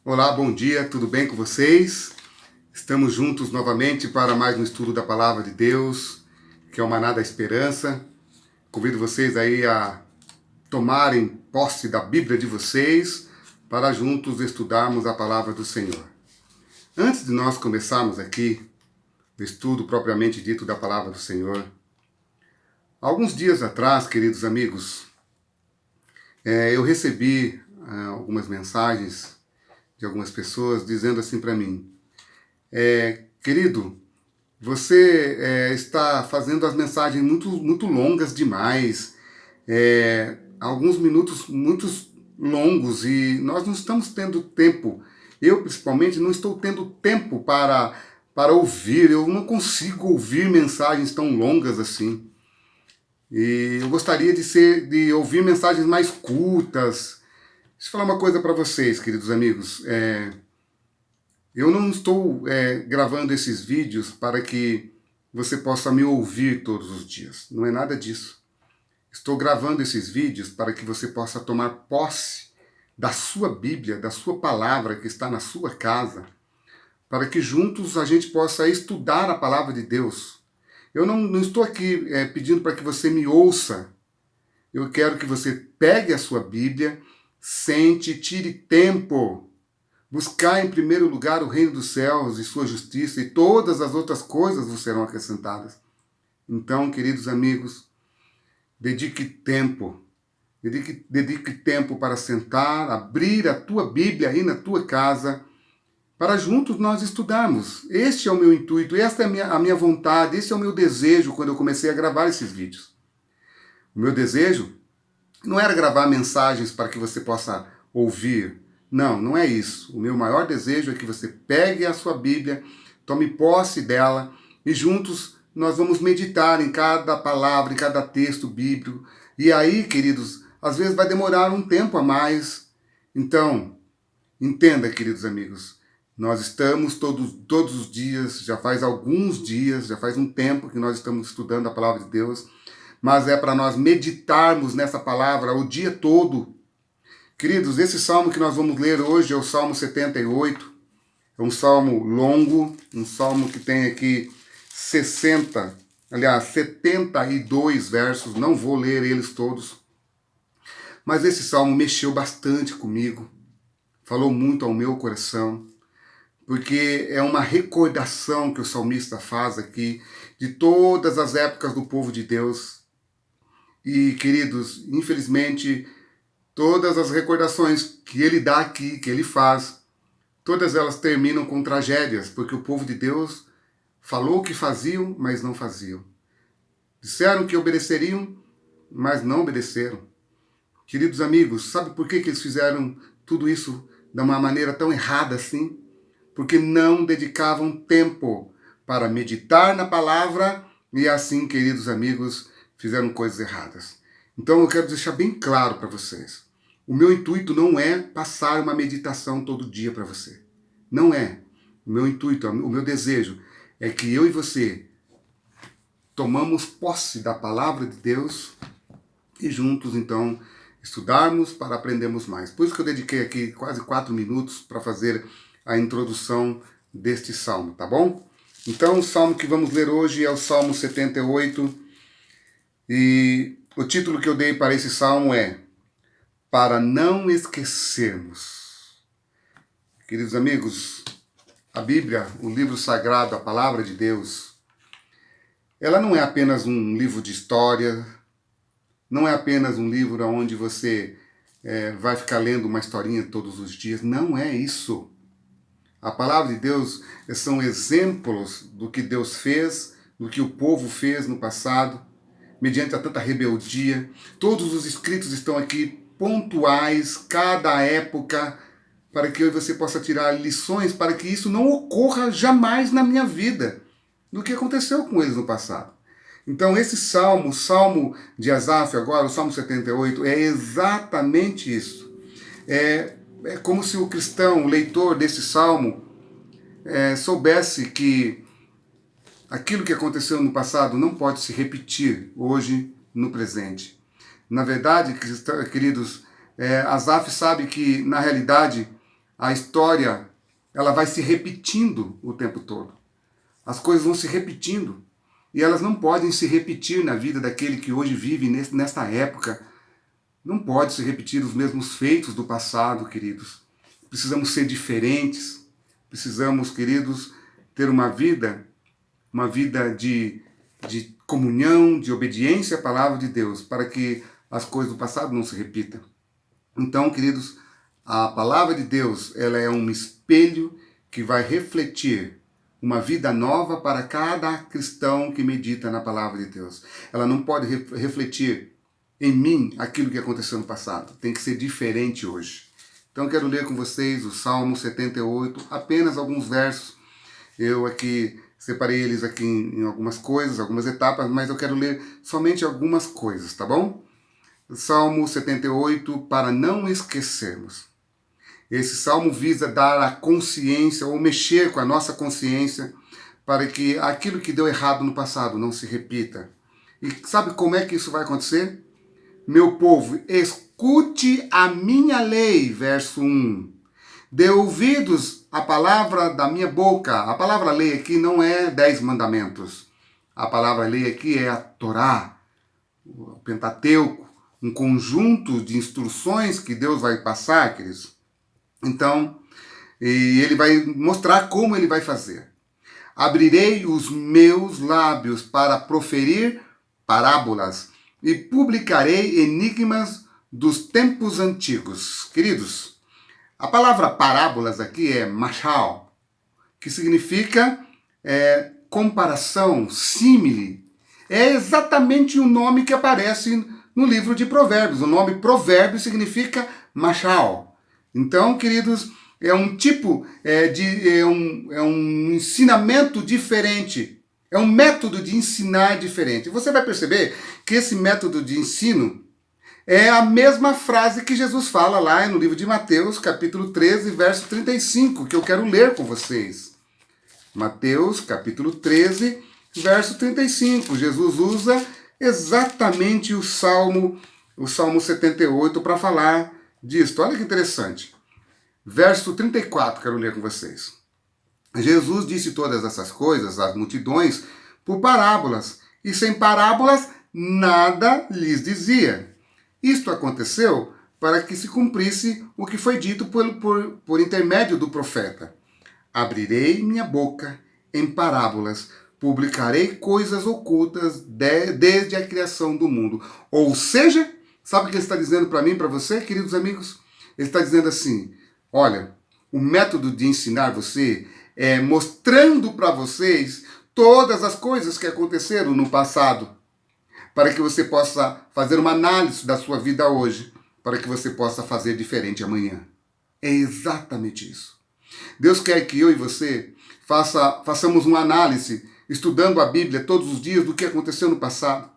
Olá, bom dia, tudo bem com vocês? Estamos juntos novamente para mais um estudo da Palavra de Deus, que é o Maná da Esperança. Convido vocês aí a tomarem posse da Bíblia de vocês para juntos estudarmos a Palavra do Senhor. Antes de nós começarmos aqui o estudo propriamente dito da Palavra do Senhor, alguns dias atrás, queridos amigos, eu recebi algumas mensagens de algumas pessoas dizendo assim para mim: querido, você está fazendo as mensagens muito longas demais, alguns minutos muito longos, e nós não estamos tendo tempo. Eu, principalmente, não estou tendo tempo para ouvir. Eu não consigo ouvir mensagens tão longas assim. E eu gostaria de ouvir mensagens mais curtas. Deixa eu falar uma coisa para vocês, queridos amigos. Eu não estou gravando esses vídeos para que você possa me ouvir todos os dias. Não é nada disso. Estou gravando esses vídeos para que você possa tomar posse da sua Bíblia, da sua palavra que está na sua casa, para que juntos a gente possa estudar a palavra de Deus. Eu não estou aqui pedindo para que você me ouça. Eu quero que você pegue a sua Bíblia, sente, tire tempo. Buscar em primeiro lugar o reino dos céus e sua justiça, e todas as outras coisas vos serão acrescentadas. Então, queridos amigos, dedique tempo. Dedique tempo para sentar, abrir a tua Bíblia aí na tua casa, para juntos nós estudarmos. Este é o meu intuito, esta é a minha vontade, esse é o meu desejo quando eu comecei a gravar esses vídeos. O meu desejo não era gravar mensagens para que você possa ouvir. Não, não é isso. O meu maior desejo é que você pegue a sua Bíblia, tome posse dela e juntos nós vamos meditar em cada palavra, em cada texto bíblico. E aí, queridos, às vezes vai demorar um tempo a mais. Então, entenda, queridos amigos, nós estamos todos os dias, já faz alguns dias, já faz um tempo que nós estamos estudando a palavra de Deus, mas é para nós meditarmos nessa palavra o dia todo. Queridos, esse salmo que nós vamos ler hoje é o Salmo 78. É um salmo longo, um salmo que tem aqui 72 versos. Não vou ler eles todos. Mas esse salmo mexeu bastante comigo. Falou muito ao meu coração. Porque é uma recordação que o salmista faz aqui de todas as épocas do povo de Deus. E, queridos, infelizmente, todas as recordações que ele dá aqui, que ele faz, todas elas terminam com tragédias, porque o povo de Deus falou que faziam, mas não faziam. Disseram que obedeceriam, mas não obedeceram. Queridos amigos, sabe por que eles fizeram tudo isso de uma maneira tão errada assim? Porque não dedicavam tempo para meditar na palavra e assim, queridos amigos, fizeram coisas erradas. Então eu quero deixar bem claro para vocês. O meu intuito não é passar uma meditação todo dia para você. Não é. O meu intuito, o meu desejo é que eu e você tomamos posse da palavra de Deus e juntos, então, estudarmos para aprendermos mais. Por isso que eu dediquei aqui quase 4 minutos para fazer a introdução deste salmo, tá bom? Então, o salmo que vamos ler hoje é o Salmo 78 e o título que eu dei para esse salmo é Para não esquecermos. Queridos amigos, a Bíblia, o livro sagrado, a palavra de Deus, ela não é apenas um livro de história, não é apenas um livro onde você vai ficar lendo uma historinha todos os dias. Não é isso. A palavra de Deus são exemplos do que Deus fez, do que o povo fez no passado, mediante a tanta rebeldia. Todos os escritos estão aqui pontuais, cada época, para que eu e você possa tirar lições, para que isso não ocorra jamais na minha vida, do que aconteceu com eles no passado. Então esse salmo, o salmo de Asaf agora, o salmo 78, é exatamente isso. É como se o cristão, o leitor desse salmo, soubesse que aquilo que aconteceu no passado não pode se repetir hoje no presente. Na verdade, queridos, Asaf sabe que, na realidade, a história ela vai se repetindo o tempo todo. As coisas vão se repetindo. E elas não podem se repetir na vida daquele que hoje vive nesta época. Não pode se repetir os mesmos feitos do passado, queridos. Precisamos ser diferentes. Precisamos, queridos, ter uma vida de comunhão, de obediência à palavra de Deus, para que as coisas do passado não se repitam. Então, queridos, a palavra de Deus, ela é um espelho que vai refletir uma vida nova para cada cristão que medita na palavra de Deus. Ela não pode refletir em mim aquilo que aconteceu no passado. Tem que ser diferente hoje. Então, quero ler com vocês o Salmo 78, apenas alguns versos. Eu aqui separei eles aqui em algumas coisas, algumas etapas, mas eu quero ler somente algumas coisas, tá bom? Salmo 78, para não esquecermos. Esse salmo visa dar a consciência, ou mexer com a nossa consciência, para que aquilo que deu errado no passado não se repita. E sabe como é que isso vai acontecer? Meu povo, escute a minha lei, verso 1. Dê ouvidos à palavra da minha boca. A palavra lei aqui não é 10 mandamentos. A palavra lei aqui é a Torá, o Pentateuco, um conjunto de instruções que Deus vai passar, queridos. Então, e ele vai mostrar como ele vai fazer. Abrirei os meus lábios para proferir parábolas e publicarei enigmas dos tempos antigos. Queridos, a palavra parábolas aqui é mashal, que significa comparação, símile. É exatamente o nome que aparece no livro de Provérbios. O nome provérbio significa mashal. Então, queridos, é um tipo um ensinamento diferente. É um método de ensinar diferente. Você vai perceber que esse método de ensino é a mesma frase que Jesus fala lá no livro de Mateus, capítulo 13, verso 35, que eu quero ler com vocês. Mateus, capítulo 13, verso 35. Jesus usa exatamente o Salmo 78 para falar disso. Olha que interessante. Verso 34, quero ler com vocês. Jesus disse todas essas coisas às multidões por parábolas, e sem parábolas nada lhes dizia. Isto aconteceu para que se cumprisse o que foi dito por intermédio do profeta. Abrirei minha boca em parábolas, publicarei coisas ocultas desde a criação do mundo. Ou seja, sabe o que ele está dizendo para mim e para você, queridos amigos? Ele está dizendo assim, olha, o método de ensinar você é mostrando para vocês todas as coisas que aconteceram no passado, para que você possa fazer uma análise da sua vida hoje, para que você possa fazer diferente amanhã. É exatamente isso. Deus quer que eu e você façamos uma análise, estudando a Bíblia todos os dias do que aconteceu no passado,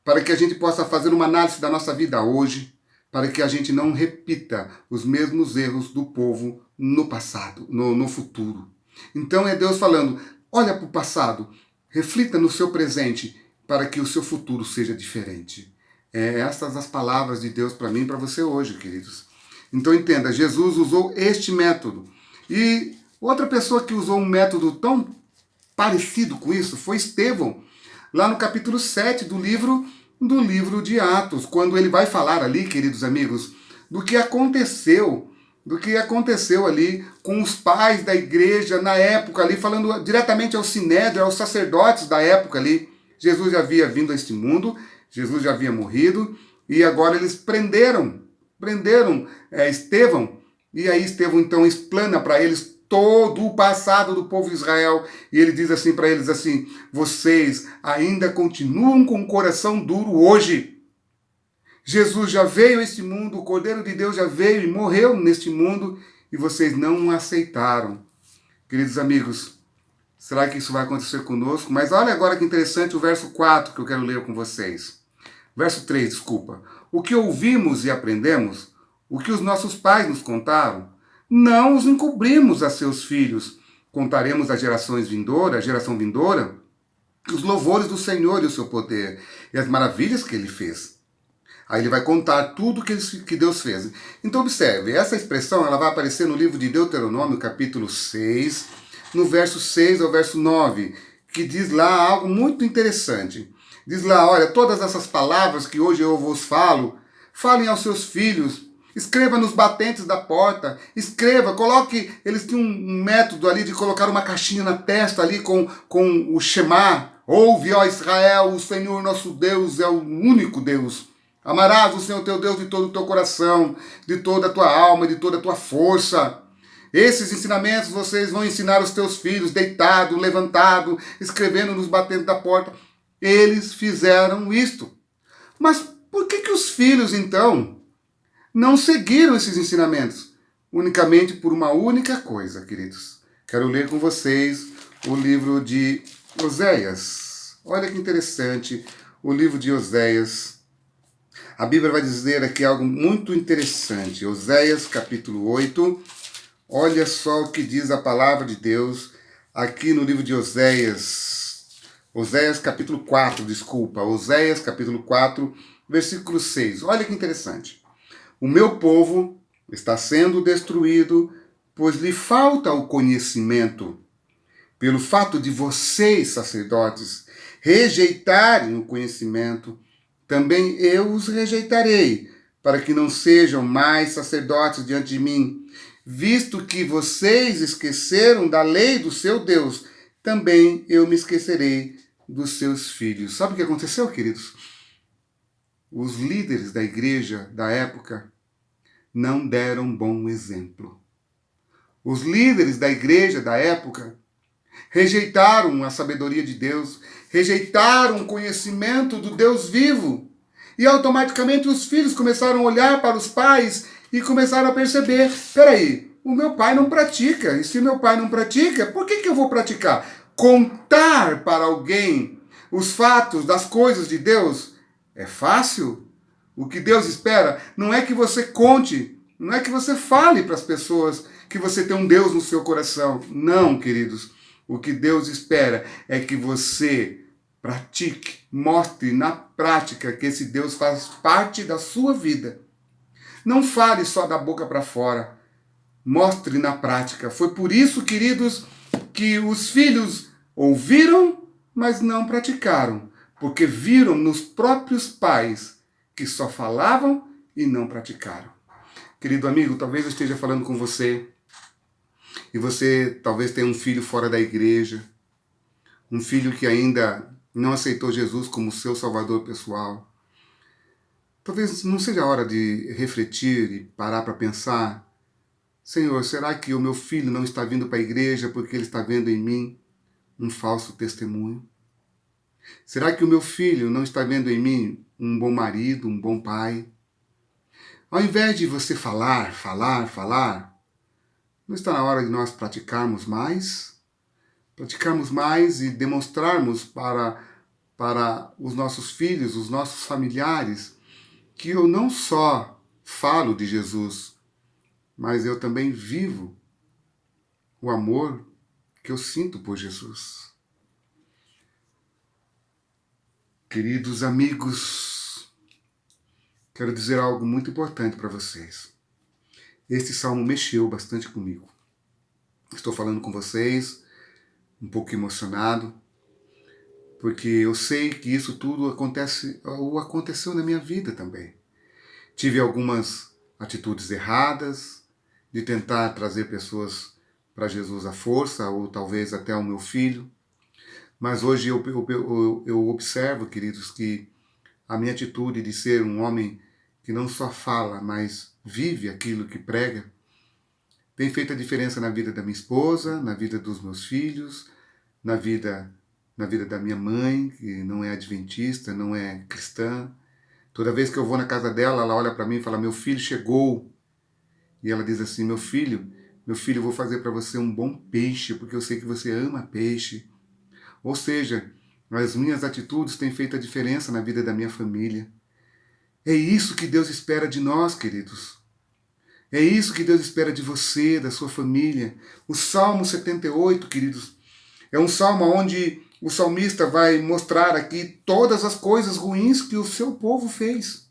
para que a gente possa fazer uma análise da nossa vida hoje, para que a gente não repita os mesmos erros do povo no passado, no futuro. Então é Deus falando, olha para o passado, reflita no seu presente, para que o seu futuro seja diferente. Essas as palavras de Deus para mim e para você hoje, queridos. Então entenda, Jesus usou este método. E outra pessoa que usou um método tão parecido com isso foi Estevão, lá no capítulo 7 do livro de Atos, quando ele vai falar ali, queridos amigos, do que aconteceu ali com os pais da igreja na época ali, falando diretamente ao sinédrio, aos sacerdotes da época ali. Jesus já havia vindo a este mundo, Jesus já havia morrido, e agora eles prenderam Estevão, e aí Estevão então explana para eles todo o passado do povo de Israel, e ele diz assim para eles assim, vocês ainda continuam com o coração duro hoje. Jesus já veio a este mundo, o Cordeiro de Deus já veio e morreu neste mundo, e vocês não o aceitaram. Queridos amigos, será que isso vai acontecer conosco? Mas olha agora que interessante o verso 4 que eu quero ler com vocês. Verso 3, desculpa. O que ouvimos e aprendemos, o que os nossos pais nos contaram, não os encobrimos a seus filhos. Contaremos à geração vindoura, os louvores do Senhor e o seu poder, e as maravilhas que ele fez. Aí ele vai contar tudo que Deus fez. Então observe, essa expressão ela vai aparecer no livro de Deuteronômio, capítulo 6, no verso 6 ao verso 9, que diz lá algo muito interessante. Diz lá, olha, todas essas palavras que hoje eu vos falo, falem aos seus filhos, escreva nos batentes da porta, escreva, coloque, eles tinham um método ali de colocar uma caixinha na testa ali com o Shema, ouve, ó Israel, o Senhor nosso Deus é o único Deus. Amarás o Senhor teu Deus de todo o teu coração, de toda a tua alma, de toda a tua força. Esses ensinamentos vocês vão ensinar os teus filhos, deitado, levantado, escrevendo nos batentes da porta. Eles fizeram isto. Mas por que os filhos, então, não seguiram esses ensinamentos? Unicamente por uma única coisa, queridos. Quero ler com vocês o livro de Oséias. Olha que interessante, o livro de Oséias. A Bíblia vai dizer aqui algo muito interessante. Oséias, capítulo 8. Olha só o que diz a palavra de Deus aqui no livro de Oséias. Oséias, capítulo 4, desculpa. Oséias, capítulo 4, versículo 6. Olha que interessante. O meu povo está sendo destruído, pois lhe falta o conhecimento. Pelo fato de vocês, sacerdotes, rejeitarem o conhecimento, também eu os rejeitarei, para que não sejam mais sacerdotes diante de mim. Visto que vocês esqueceram da lei do seu Deus, também eu me esquecerei dos seus filhos. Sabe o que aconteceu, queridos? Os líderes da igreja da época não deram bom exemplo. Os líderes da igreja da época rejeitaram a sabedoria de Deus, rejeitaram o conhecimento do Deus vivo. E automaticamente os filhos começaram a olhar para os pais e começaram a perceber, peraí, o meu pai não pratica, e se meu pai não pratica, por que eu vou praticar? Contar para alguém os fatos das coisas de Deus é fácil? O que Deus espera não é que você conte, não é que você fale para as pessoas que você tem um Deus no seu coração. Não, queridos. O que Deus espera é que você pratique, mostre na prática que esse Deus faz parte da sua vida. Não fale só da boca para fora, mostre na prática. Foi por isso, queridos, que os filhos ouviram, mas não praticaram, porque viram nos próprios pais que só falavam e não praticaram. Querido amigo, talvez eu esteja falando com você, e você talvez tenha um filho fora da igreja, um filho que ainda não aceitou Jesus como seu salvador pessoal. Talvez não seja a hora de refletir e parar para pensar, Senhor, será que o meu filho não está vindo para a igreja porque ele está vendo em mim um falso testemunho? Será que o meu filho não está vendo em mim um bom marido, um bom pai? Ao invés de você falar, não está na hora de nós praticarmos mais? Praticarmos mais e demonstrarmos para os nossos filhos, os nossos familiares, que eu não só falo de Jesus, mas eu também vivo o amor que eu sinto por Jesus. Queridos amigos, quero dizer algo muito importante para vocês. Este salmo mexeu bastante comigo. Estou falando com vocês, um pouco emocionado, porque eu sei que isso tudo aconteceu na minha vida também. Tive algumas atitudes erradas, de tentar trazer pessoas para Jesus à força, ou talvez até o meu filho. Mas hoje eu observo, queridos, que a minha atitude de ser um homem que não só fala, mas vive aquilo que prega, tem feito a diferença na vida da minha esposa, na vida dos meus filhos, na vida da minha mãe, que não é adventista, não é cristã. Toda vez que eu vou na casa dela, ela olha para mim e fala, meu filho chegou. E ela diz assim, meu filho, eu vou fazer para você um bom peixe, porque eu sei que você ama peixe. Ou seja, as minhas atitudes têm feito a diferença na vida da minha família. É isso que Deus espera de nós, queridos. É isso que Deus espera de você, da sua família. O Salmo 78, queridos, é um salmo onde o salmista vai mostrar aqui todas as coisas ruins que o seu povo fez.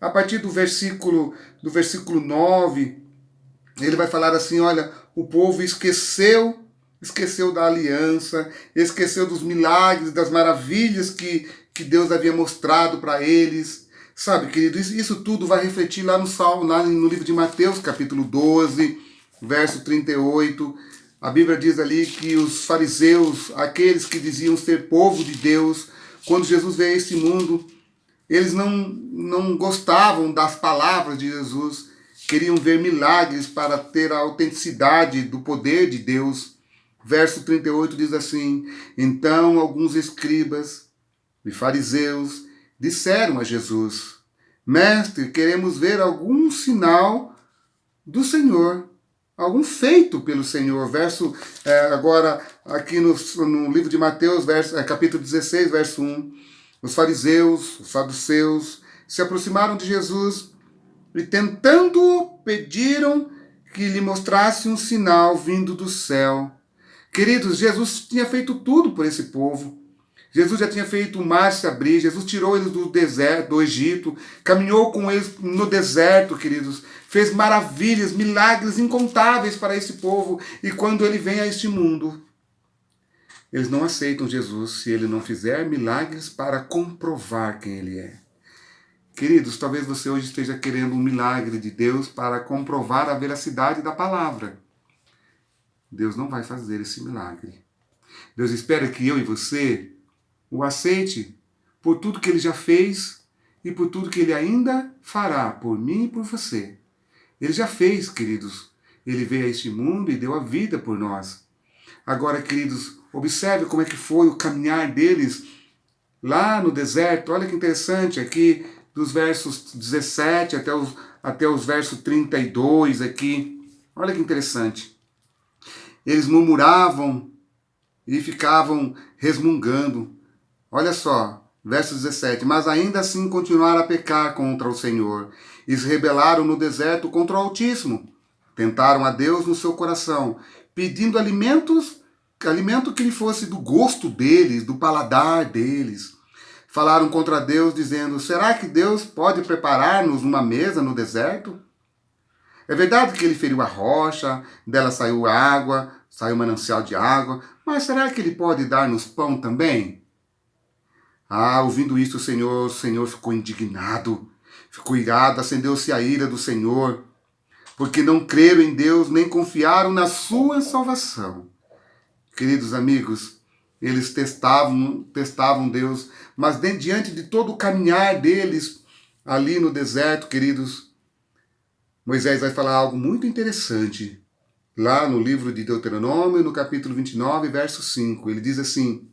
A partir do versículo 9, ele vai falar assim, olha, o povo esqueceu da aliança, esqueceu dos milagres, das maravilhas que Deus havia mostrado para eles. Sabe, querido, isso tudo vai refletir lá no Salmo, lá no livro de Mateus, capítulo 12, verso 38. A Bíblia diz ali que os fariseus, aqueles que diziam ser povo de Deus, quando Jesus veio a este mundo, eles não gostavam das palavras de Jesus, queriam ver milagres para ter a autenticidade do poder de Deus. Verso 38 diz assim: Então alguns escribas e fariseus disseram a Jesus: Mestre, queremos ver algum sinal do Senhor, algum feito pelo Senhor. Agora, aqui no livro de Mateus, capítulo 16, verso 1. Os fariseus, os saduceus, se aproximaram de Jesus e, tentando-o, pediram que lhe mostrasse um sinal vindo do céu. Queridos, Jesus tinha feito tudo por esse povo. Jesus já tinha feito o mar se abrir, Jesus tirou eles do deserto, do Egito, caminhou com eles no deserto, queridos, fez maravilhas, milagres incontáveis para esse povo. E quando ele vem a este mundo, eles não aceitam Jesus se ele não fizer milagres para comprovar quem ele é. Queridos, talvez você hoje esteja querendo um milagre de Deus para comprovar a veracidade da palavra. Deus não vai fazer esse milagre. Deus espera que eu e você o aceite por tudo que ele já fez e por tudo que ele ainda fará por mim e por você. Ele já fez, queridos. Ele veio a este mundo e deu a vida por nós. Agora, queridos, observe como é que foi o caminhar deles lá no deserto. Olha que interessante, aqui dos versos 17 até os versos 32 aqui. Olha que interessante. Eles murmuravam e ficavam resmungando. Olha só, verso 17. Mas ainda assim continuaram a pecar contra o Senhor. E se rebelaram no deserto contra o Altíssimo. Tentaram a Deus no seu coração, pedindo alimento que lhe fosse do gosto deles, do paladar deles. Falaram contra Deus, dizendo: será que Deus pode preparar-nos uma mesa no deserto? É verdade que ele feriu a rocha, dela saiu água, saiu manancial de água, mas será que ele pode dar-nos pão também? Ouvindo isso, o Senhor ficou indignado, ficou irado, acendeu-se a ira do Senhor, porque não creram em Deus, nem confiaram na sua salvação. Queridos amigos, eles testavam Deus, mas diante de todo o caminhar deles ali no deserto, queridos, Moisés vai falar algo muito interessante. Lá no livro de Deuteronômio, no capítulo 29, verso 5, ele diz assim: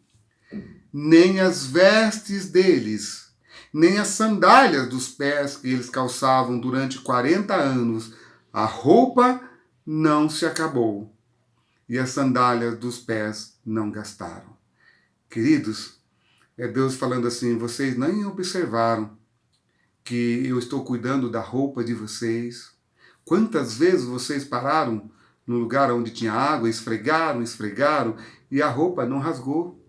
nem as vestes deles, nem as sandálias dos pés que eles calçavam durante 40 anos, a roupa não se acabou e as sandálias dos pés não gastaram. Queridos, é Deus falando assim: vocês nem observaram que eu estou cuidando da roupa de vocês. Quantas vezes vocês pararam no lugar onde tinha água, esfregaram e a roupa não rasgou?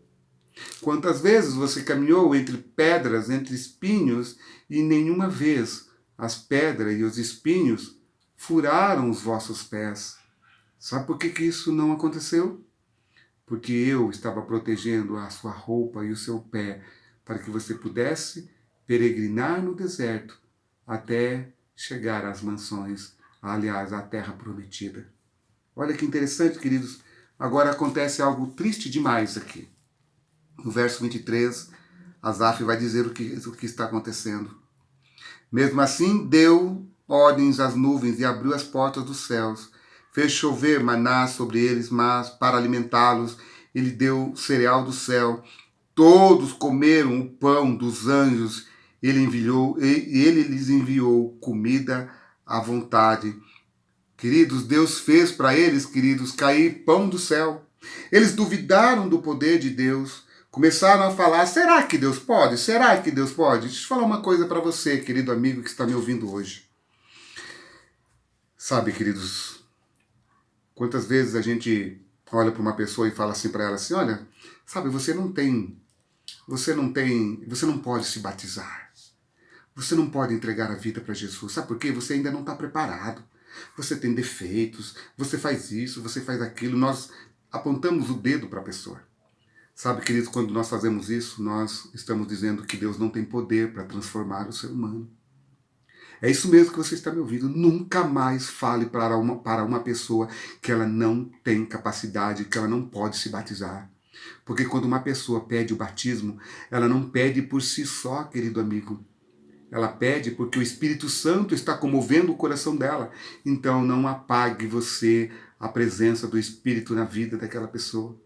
Quantas vezes você caminhou entre pedras, entre espinhos, e nenhuma vez as pedras e os espinhos furaram os vossos pés? Sabe por que isso não aconteceu? Porque eu estava protegendo a sua roupa e o seu pé, para que você pudesse peregrinar no deserto até chegar às mansões, aliás, à terra prometida. Olha que interessante, queridos. Agora acontece algo triste demais aqui. No verso 23, Asaf vai dizer o que está acontecendo. Mesmo assim, deu ordens às nuvens e abriu as portas dos céus. Fez chover maná sobre eles, mas para alimentá-los, ele deu cereal do céu. Todos comeram o pão dos anjos. Ele lhes enviou comida à vontade. Queridos, Deus fez para eles, queridos, cair pão do céu. Eles duvidaram do poder de Deus. Começaram a falar: será que Deus pode? Será que Deus pode? Deixa eu falar uma coisa para você, querido amigo que está me ouvindo hoje. Sabe, queridos, quantas vezes a gente olha para uma pessoa e fala assim para ela assim: olha, sabe, você não pode se batizar. Você não pode entregar a vida para Jesus. Sabe por quê? Você ainda não está preparado. Você tem defeitos, você faz isso, você faz aquilo. Nós apontamos o dedo para a pessoa. Sabe, queridos, quando nós fazemos isso, nós estamos dizendo que Deus não tem poder para transformar o ser humano. É isso mesmo que você está me ouvindo. Nunca mais fale para uma pessoa que ela não tem capacidade, que ela não pode se batizar. Porque quando uma pessoa pede o batismo, ela não pede por si só, querido amigo. Ela pede porque o Espírito Santo está comovendo o coração dela. Então não apague você a presença do Espírito na vida daquela pessoa.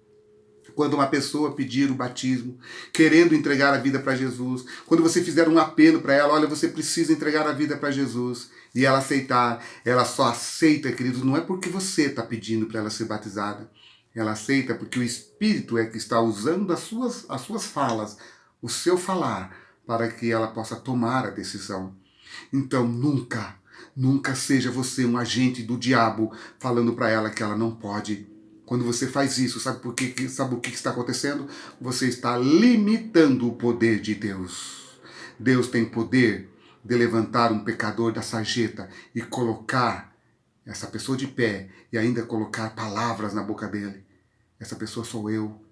Quando uma pessoa pedir o batismo, querendo entregar a vida para Jesus, quando você fizer um apelo para ela, olha, você precisa entregar a vida para Jesus, e ela aceitar, ela só aceita, queridos, não é porque você está pedindo para ela ser batizada. Ela aceita porque o Espírito é que está usando as suas falas, o seu falar, para que ela possa tomar a decisão. Então nunca seja você um agente do diabo falando para ela que ela não pode. Quando você faz isso, sabe o que está acontecendo? Você está limitando o poder de Deus. Deus tem poder de levantar um pecador da sarjeta e colocar essa pessoa de pé e ainda colocar palavras na boca dele. Essa pessoa sou eu.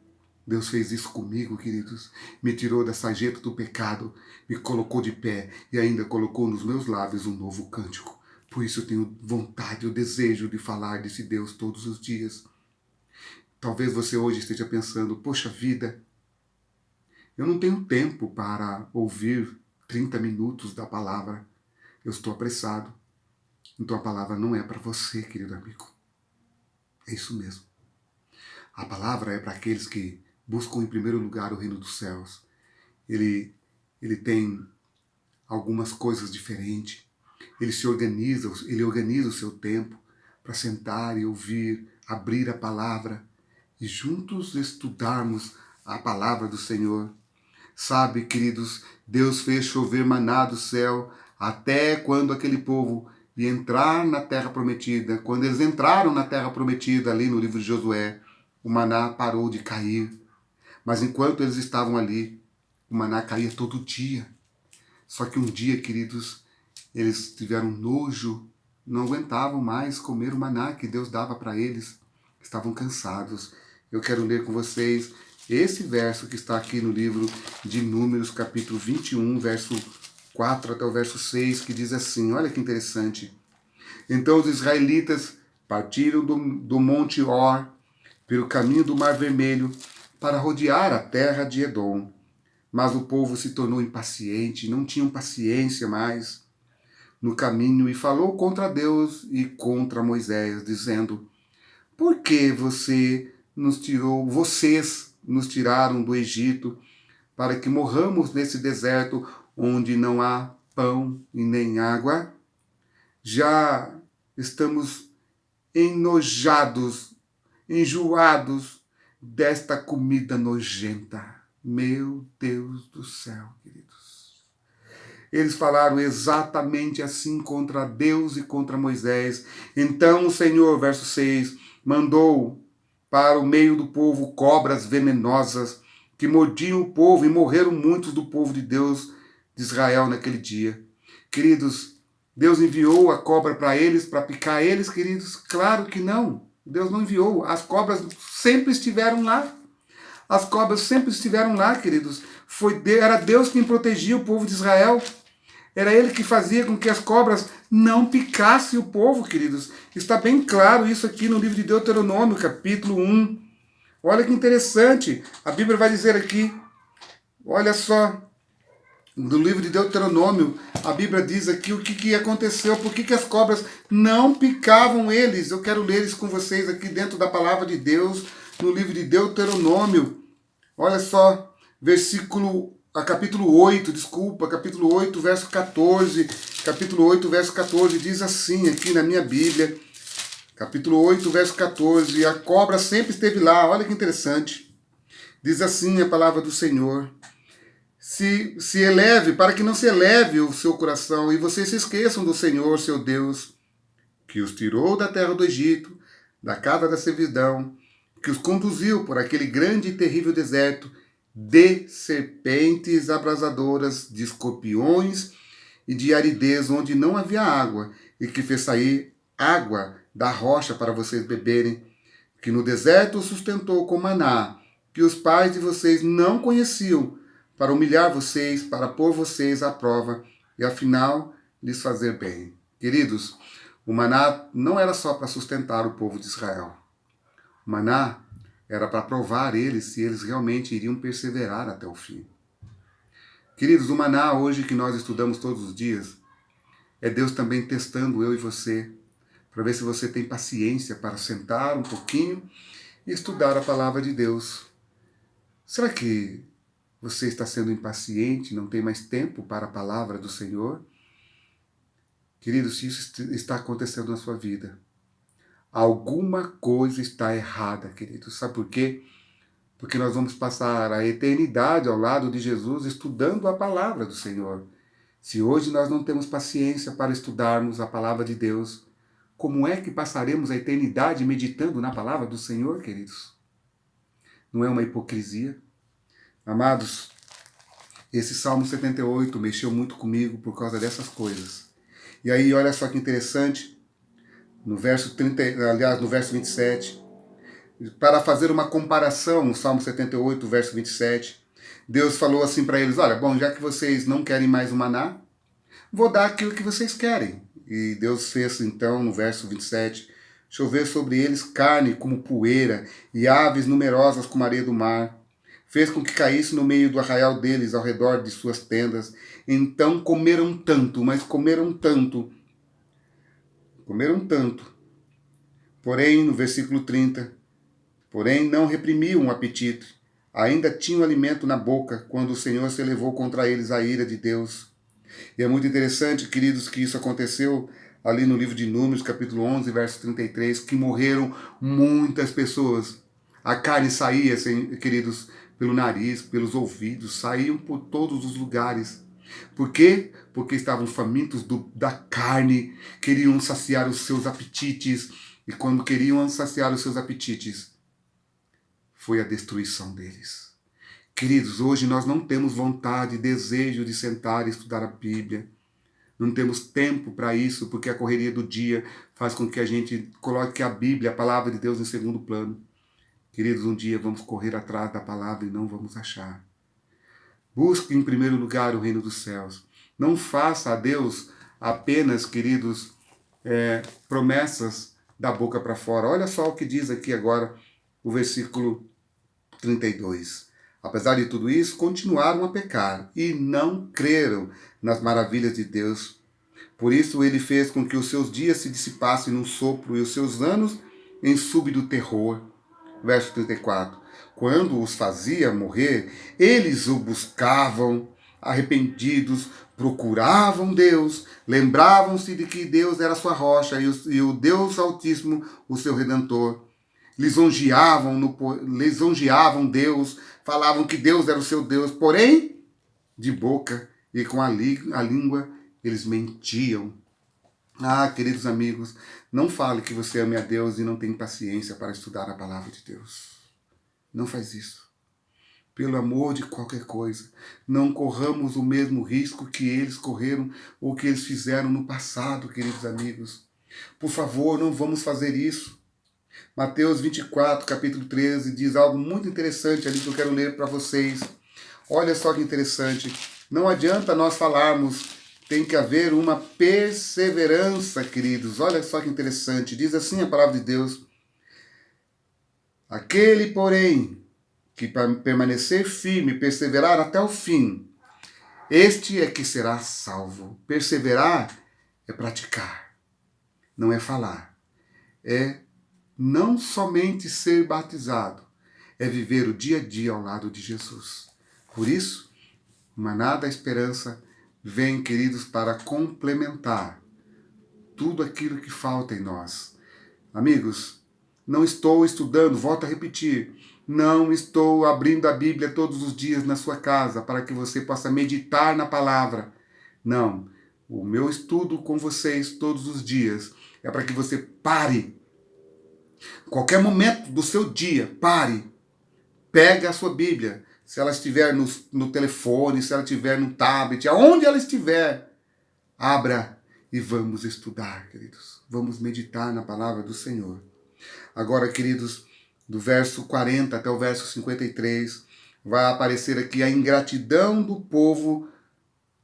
Deus fez isso comigo, queridos. Me tirou da sarjeta do pecado, me colocou de pé e ainda colocou nos meus lábios um novo cântico. Por isso eu tenho vontade, o desejo de falar desse Deus todos os dias. Talvez você hoje esteja pensando, poxa vida, eu não tenho tempo para ouvir 30 minutos da palavra. Eu estou apressado. Então a palavra não é para você, querido amigo. É isso mesmo. A palavra é para aqueles que buscam em primeiro lugar o reino dos céus. Ele tem algumas coisas diferentes. Ele organiza o seu tempo para sentar e ouvir, abrir a palavra e juntos estudarmos a palavra do Senhor. Sabe, queridos, Deus fez chover maná do céu até quando aquele povo ia entrar na terra prometida. Quando eles entraram na terra prometida, ali no livro de Josué, o maná parou de cair. Mas enquanto eles estavam ali, o maná caía todo dia. Só que um dia, queridos, eles tiveram nojo, não aguentavam mais comer o maná que Deus dava para eles. Estavam cansados. Eu quero ler com vocês esse verso que está aqui no livro de Números, capítulo 21, verso 4 até o verso 6, que diz assim, olha que interessante. Então os israelitas partiram do monte Or, pelo caminho do Mar Vermelho, para rodear a terra de Edom. Mas o povo se tornou impaciente, não tinham paciência mais no caminho, e falou contra Deus e contra Moisés, dizendo, por que vocês nos tiraram do Egito para que morramos nesse deserto onde não há pão e nem água? Já estamos enjoados desta comida nojenta. Meu Deus do céu, queridos. Eles falaram exatamente assim contra Deus e contra Moisés. Então o Senhor, verso 6, mandou para o meio do povo cobras venenosas que mordiam o povo, e morreram muitos do povo de Deus de Israel naquele dia. Queridos, Deus enviou a cobra para eles, para picar eles, queridos? Claro que não. Deus não enviou. As cobras sempre estiveram lá. As cobras sempre estiveram lá, queridos. Era Deus quem protegia o povo de Israel. Era Ele que fazia com que as cobras não picassem o povo, queridos. Está bem claro isso aqui no livro de Deuteronômio, capítulo 1. Olha que interessante. A Bíblia vai dizer aqui, olha só, no livro de Deuteronômio, a Bíblia diz aqui o que aconteceu, por que as cobras não picavam eles. Eu quero ler isso com vocês aqui dentro da palavra de Deus, no livro de Deuteronômio. Olha só, capítulo 8, capítulo 8, verso 14. Capítulo 8, verso 14, diz assim aqui na minha Bíblia. Capítulo 8, verso 14. A cobra sempre esteve lá, olha que interessante. Diz assim a palavra do Senhor. Se eleve, para que não se eleve o seu coração, e vocês se esqueçam do Senhor, seu Deus, que os tirou da terra do Egito, da casa da servidão, que os conduziu por aquele grande e terrível deserto, de serpentes abrasadoras, de escorpiões e de aridez onde não havia água, e que fez sair água da rocha para vocês beberem, que no deserto os sustentou com maná, que os pais de vocês não conheciam, para humilhar vocês, para pôr vocês à prova e afinal lhes fazer bem. Queridos, o maná não era só para sustentar o povo de Israel. O maná era para provar eles se eles realmente iriam perseverar até o fim. Queridos, o maná hoje que nós estudamos todos os dias é Deus também testando eu e você, para ver se você tem paciência para sentar um pouquinho e estudar a palavra de Deus. Será que você está sendo impaciente, não tem mais tempo para a palavra do Senhor? Queridos, se isso está acontecendo na sua vida, alguma coisa está errada, queridos. Sabe por quê? Porque nós vamos passar a eternidade ao lado de Jesus estudando a palavra do Senhor. Se hoje nós não temos paciência para estudarmos a palavra de Deus, como é que passaremos a eternidade meditando na palavra do Senhor, queridos? Não é uma hipocrisia? Amados, esse Salmo 78 mexeu muito comigo por causa dessas coisas. E aí, olha só que interessante, no verso 27, para fazer uma comparação, no Salmo 78, verso 27, Deus falou assim para eles, olha, bom, já que vocês não querem mais o maná, vou dar aquilo que vocês querem. E Deus fez então, no verso 27, chover sobre eles carne como poeira e aves numerosas como areia do mar. Fez com que caísse no meio do arraial deles, ao redor de suas tendas. Então comeram tanto, mas comeram tanto. Porém, no versículo 30, porém não reprimiam o apetite. Ainda tinham alimento na boca, quando o Senhor se elevou contra eles a ira de Deus. E é muito interessante, queridos, que isso aconteceu ali no livro de Números, capítulo 11, verso 33, que morreram muitas pessoas. A carne saía, queridos, pelo nariz, pelos ouvidos, saíam por todos os lugares. Por quê? Porque estavam famintos da carne, queriam saciar os seus apetites, e quando queriam saciar os seus apetites, foi a destruição deles. Queridos, hoje nós não temos vontade, desejo de sentar e estudar a Bíblia. Não temos tempo para isso, porque a correria do dia faz com que a gente coloque a Bíblia, a palavra de Deus, em segundo plano. Queridos, um dia vamos correr atrás da palavra e não vamos achar. Busque em primeiro lugar o reino dos céus. Não faça a Deus apenas, queridos, promessas da boca para fora. Olha só o que diz aqui agora o versículo 32. Apesar de tudo isso, continuaram a pecar e não creram nas maravilhas de Deus. Por isso ele fez com que os seus dias se dissipassem num sopro e os seus anos em súbito terror. Verso 34. Quando os fazia morrer, eles o buscavam, arrependidos, procuravam Deus, lembravam-se de que Deus era sua rocha e o Deus Altíssimo, o seu Redentor. Lisonjeavam Deus, falavam que Deus era o seu Deus, porém, de boca e com a língua, eles mentiam. Ah, queridos amigos, não fale que você ama a Deus e não tem paciência para estudar a palavra de Deus. Não faz isso. Pelo amor de qualquer coisa, não corramos o mesmo risco que eles correram ou que eles fizeram no passado, queridos amigos. Por favor, não vamos fazer isso. Mateus 24, capítulo 13, diz algo muito interessante ali que eu quero ler para vocês. Olha só que interessante. Não adianta nós falarmos, tem que haver uma perseverança, queridos. Olha só que interessante. Diz assim a palavra de Deus. Aquele, porém, que permanecer firme, perseverar até o fim, este é que será salvo. Perseverar é praticar, não é falar. É não somente ser batizado, é viver o dia a dia ao lado de Jesus. Por isso, o maná da esperança vem, queridos, para complementar tudo aquilo que falta em nós. Amigos, não estou estudando, volto a repetir, não estou abrindo a Bíblia todos os dias na sua casa para que você possa meditar na palavra. Não, o meu estudo com vocês todos os dias é para que você pare. Qualquer momento do seu dia, pare. Pega a sua Bíblia. Se ela estiver no telefone, se ela estiver no tablet, aonde ela estiver, Abra e vamos estudar, queridos. Vamos meditar na palavra do Senhor. Agora, queridos, do verso 40 até o verso 53, vai aparecer aqui a ingratidão do povo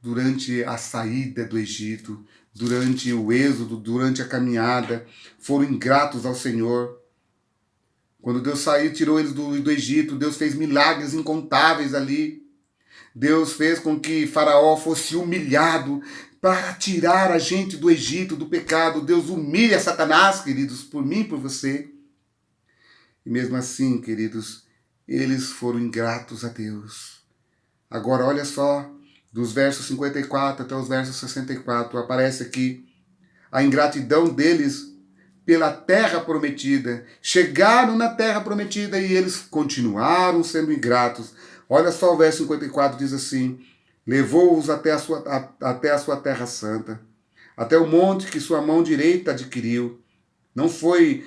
durante a saída do Egito, durante o êxodo, durante a caminhada. Foram ingratos ao Senhor. Quando Deus saiu, tirou eles do Egito, Deus fez milagres incontáveis ali. Deus fez com que Faraó fosse humilhado para tirar a gente do Egito, do pecado. Deus humilha Satanás, queridos, por mim e por você. E mesmo assim, queridos, eles foram ingratos a Deus. Agora, olha só, dos versos 54 até os versos 64, aparece aqui a ingratidão deles pela terra prometida. Chegaram na terra prometida e eles continuaram sendo ingratos. Olha só o verso 54, diz assim: levou-os até a sua terra santa, até o monte que sua mão direita adquiriu. Não foi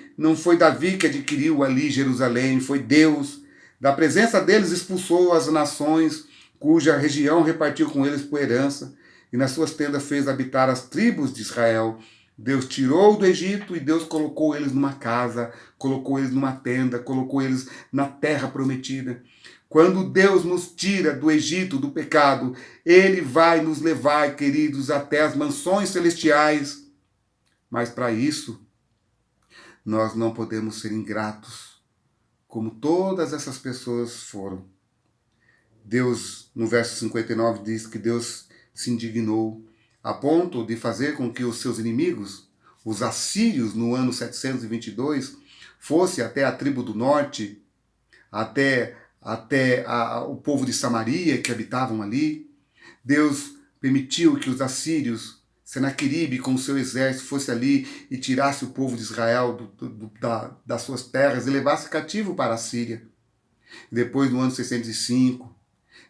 Davi que adquiriu ali Jerusalém, foi Deus. Da presença deles expulsou as nações, cuja região repartiu com eles por herança, e nas suas tendas fez habitar as tribos de Israel. Deus tirou do Egito e Deus colocou eles numa casa, colocou eles numa tenda, colocou eles na terra prometida. Quando Deus nos tira do Egito, do pecado, Ele vai nos levar, queridos, até as mansões celestiais. Mas para isso, nós não podemos ser ingratos, como todas essas pessoas foram. Deus, no verso 59, diz que Deus se indignou a ponto de fazer com que os seus inimigos, os assírios, no ano 722, fosse até a tribo do norte, até o povo de Samaria que habitavam ali. Deus permitiu que os assírios, Senaqueribe com o seu exército, fosse ali e tirasse o povo de Israel das suas terras e levasse cativo para a Síria. Depois, no ano 605,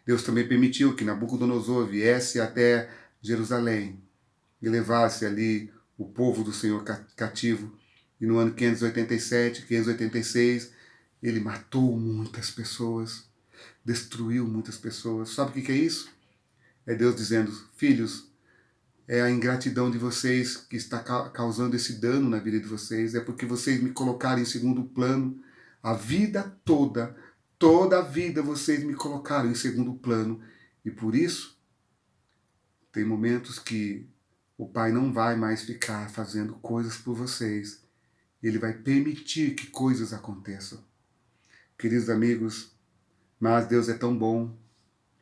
Deus também permitiu que Nabucodonosor viesse até Jerusalém e levasse ali o povo do Senhor cativo. E no ano 587, 586, ele matou muitas pessoas, destruiu muitas pessoas. Sabe o que é isso? É Deus dizendo: filhos, é a ingratidão de vocês que está causando esse dano na vida de vocês. É porque vocês me colocaram em segundo plano a vida toda. Toda a vida vocês me colocaram em segundo plano. E por isso, tem momentos que o Pai não vai mais ficar fazendo coisas por vocês. Ele vai permitir que coisas aconteçam. Queridos amigos, mas Deus é tão bom.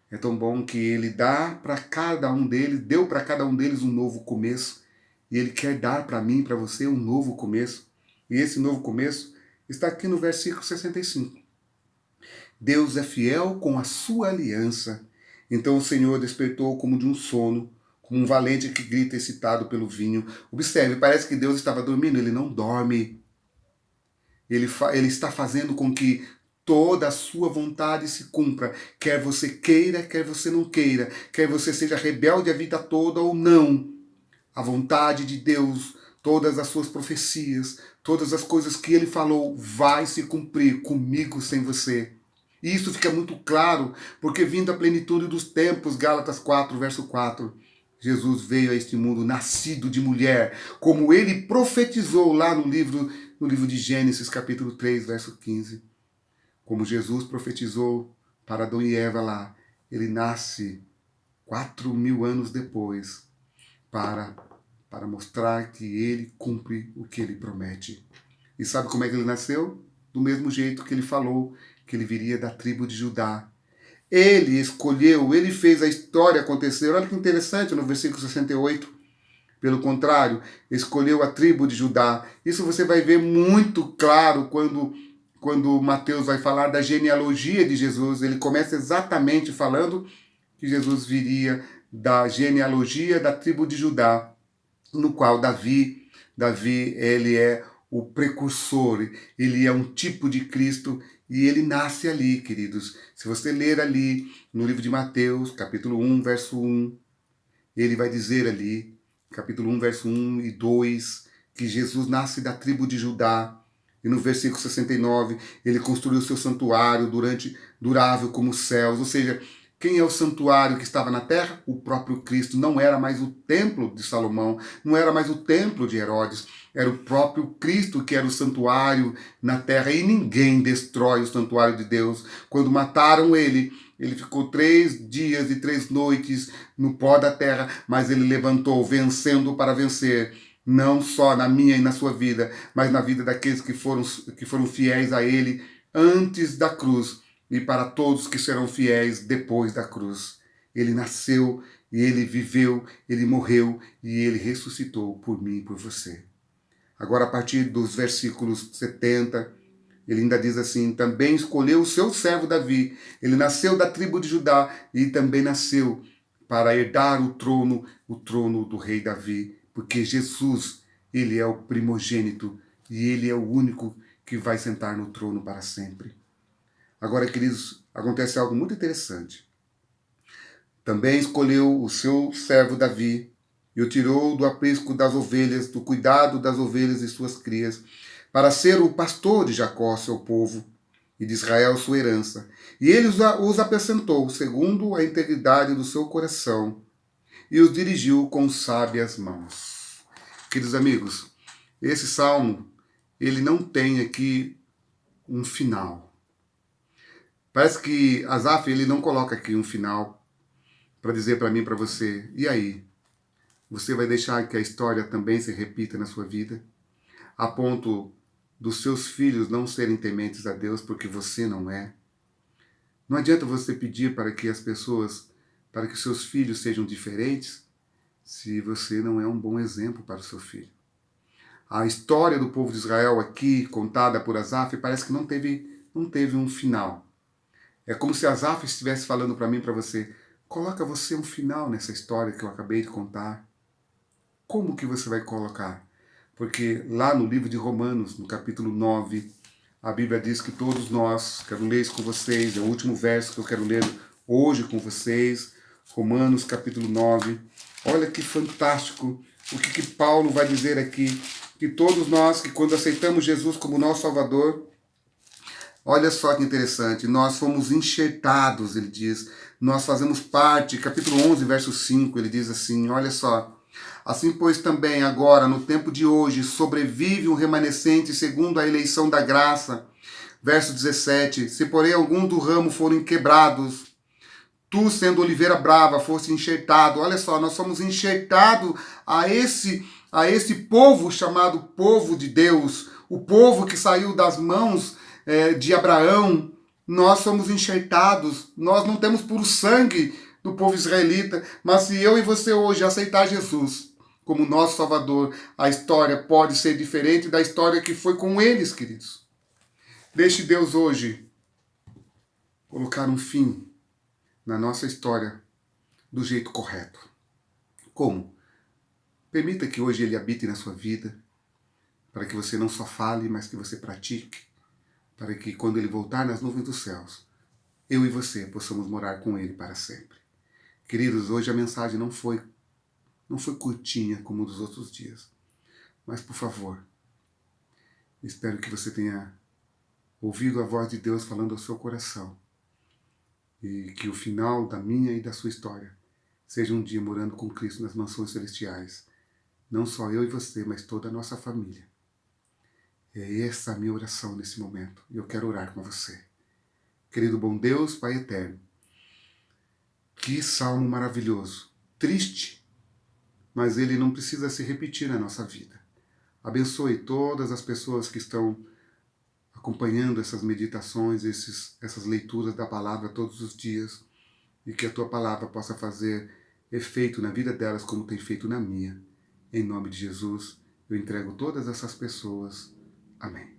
É tão bom que Ele dá para cada um deles, deu para cada um deles um novo começo. E Ele quer dar para mim, para você, um novo começo. E esse novo começo está aqui no versículo 65. Deus é fiel com a sua aliança. Então o Senhor despertou como de um sono, como um valente que grita excitado pelo vinho. Observe, parece que Deus estava dormindo. Ele não dorme. Ele está fazendo com que toda a sua vontade se cumpra, quer você queira, quer você não queira, quer você seja rebelde a vida toda ou não. A vontade de Deus, todas as suas profecias, todas as coisas que Ele falou, vai se cumprir comigo, sem você. E isso fica muito claro, porque vindo a plenitude dos tempos, Gálatas 4, verso 4, Jesus veio a este mundo nascido de mulher, como Ele profetizou lá no livro de Gênesis, capítulo 3, verso 15. Como Jesus profetizou para Adão e Eva lá, ele nasce 4.000 anos depois para mostrar que ele cumpre o que ele promete. E sabe como é que ele nasceu? Do mesmo jeito que ele falou que ele viria da tribo de Judá. Ele escolheu, ele fez a história acontecer. Olha que interessante no versículo 68. Pelo contrário, escolheu a tribo de Judá. Isso você vai ver muito claro quando Mateus vai falar da genealogia de Jesus. Ele começa exatamente falando que Jesus viria da genealogia da tribo de Judá, no qual Davi, ele é o precursor, ele é um tipo de Cristo e ele nasce ali, queridos. Se você ler ali no livro de Mateus, capítulo 1, verso 1, ele vai dizer ali, capítulo 1, verso 1 e 2, que Jesus nasce da tribo de Judá. E no versículo 69, ele construiu seu santuário durável como os céus. Ou seja, Quem é o santuário que estava na terra? O próprio Cristo. Não era mais o templo de Salomão, não era mais o templo de Herodes, era o próprio Cristo que era o santuário na terra. E ninguém destrói o santuário de Deus. Quando mataram ele, ele ficou 3 dias e 3 noites no pó da terra, mas ele levantou, vencendo para vencer. Não só na minha e na sua vida, mas na vida daqueles que foram fiéis a ele antes da cruz e para todos que serão fiéis depois da cruz. Ele nasceu e ele viveu, ele morreu e ele ressuscitou por mim e por você. Agora, a partir dos versículos 70, ele ainda diz assim: também escolheu o seu servo Davi. Ele nasceu da tribo de Judá e também nasceu para herdar o trono do rei Davi, porque Jesus, ele é o primogênito e ele é o único que vai sentar no trono para sempre. Agora, queridos, acontece algo muito interessante. Também escolheu o seu servo Davi e o tirou do aprisco das ovelhas, do cuidado das ovelhas e suas crias, para ser o pastor de Jacó, seu povo, e de Israel, sua herança. E ele os apresentou, segundo a integridade do seu coração, e os dirigiu com sábias mãos. Queridos amigos, esse salmo, ele não tem aqui um final. Parece que Asaf, ele não coloca aqui um final para dizer para mim, para você, e aí? Você vai deixar que a história também se repita na sua vida? A ponto dos seus filhos não serem tementes a Deus porque você não é? Não adianta você pedir para que as pessoas, para que seus filhos sejam diferentes, se você não é um bom exemplo para o seu filho. A história do povo de Israel aqui, contada por Asaf, parece que não teve um final. É como se Asaf estivesse falando para mim, para você, coloca você um final nessa história que eu acabei de contar. Como que você vai colocar? Porque lá no livro de Romanos, no capítulo 9, a Bíblia diz que todos nós, quero ler isso com vocês, é o último verso que eu quero ler hoje com vocês, Romanos capítulo 9. Olha que fantástico o que Paulo vai dizer aqui, que todos nós que quando aceitamos Jesus como nosso Salvador, olha só que interessante, nós fomos enxertados, ele diz, nós fazemos parte, capítulo 11, verso 5, ele diz assim, olha só, assim pois também agora, no tempo de hoje, sobrevive um remanescente segundo a eleição da graça, verso 17, se porém algum do ramo forem quebrados, tu sendo oliveira brava, fosse enxertado, olha só, nós somos enxertados a esse povo chamado povo de Deus, o povo que saiu das mãos de Abraão, nós somos enxertados, nós não temos puro sangue do povo israelita, mas se eu e você hoje aceitar Jesus como nosso Salvador, a história pode ser diferente da história que foi com eles, queridos. Deixe Deus hoje colocar um fim na nossa história do jeito correto. Como? Permita que hoje Ele habite na sua vida, para que você não só fale, mas que você pratique, para que quando Ele voltar nas nuvens dos céus, eu e você possamos morar com Ele para sempre. Queridos, hoje a mensagem não foi curtinha como dos outros dias, mas por favor, espero que você tenha ouvido a voz de Deus falando ao seu coração e que o final da minha e da sua história seja um dia morando com Cristo nas mansões celestiais, não só eu e você, mas toda a nossa família. É essa a minha oração nesse momento e eu quero orar com você. Querido bom Deus, Pai eterno, que salmo maravilhoso, triste, mas ele não precisa se repetir na nossa vida. Abençoe todas as pessoas que estão acompanhando essas meditações, essas leituras da palavra todos os dias, e que a tua palavra possa fazer efeito na vida delas como tem feito na minha. Em nome de Jesus, eu entrego todas essas pessoas. Amém.